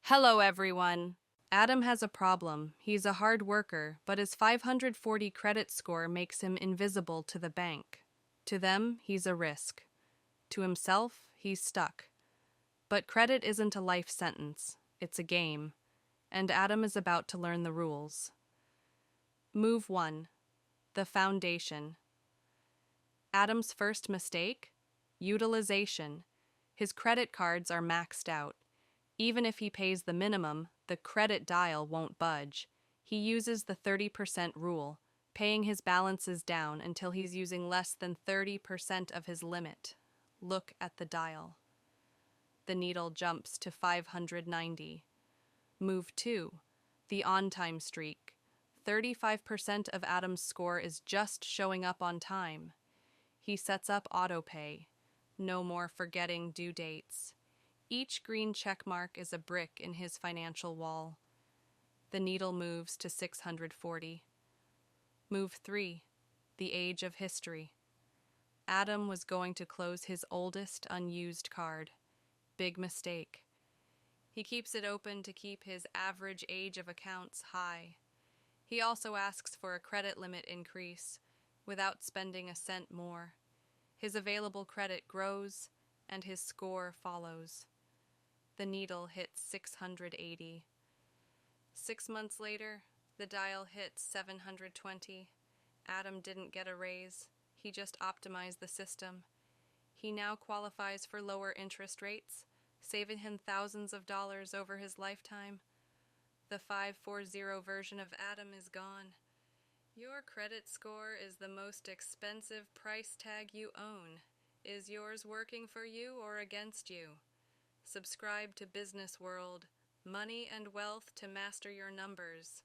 Hello, everyone. Adam has a problem. He's a hard worker, but his 540 credit score makes him invisible to the bank. To them, he's a risk. To himself, he's stuck. But credit isn't a life sentence, it's a game, and Adam is about to learn the rules. Move 1. The foundation. Adam's first mistake? Utilization. His credit cards are maxed out. Even if he pays the minimum, the credit dial won't budge. He uses the 30% rule, paying his balances down until he's using less than 30% of his limit. Look at the dial. The needle jumps to 590. Move 2. The on-time streak. 35% of Adam's score is just showing up on time. He sets up autopay. No more forgetting due dates. Each green check mark is a brick in his financial wall. The needle moves to 640. Move 3. The age of history. Adam was going to close his oldest unused card. Big mistake. He keeps it open to keep his average age of accounts high. He also asks for a credit limit increase without spending a cent more. His available credit grows and his score follows. The needle hits 680. 6 months later, the dial hits 720. Adam didn't get a raise. He just optimized the system. He now qualifies for lower interest rates, saving him thousands of dollars over his lifetime. The 540 version of Adam is gone. Your credit score is the most expensive price tag you own. Is yours working for you or against you? Subscribe to Business World, Money and Wealth to master your numbers.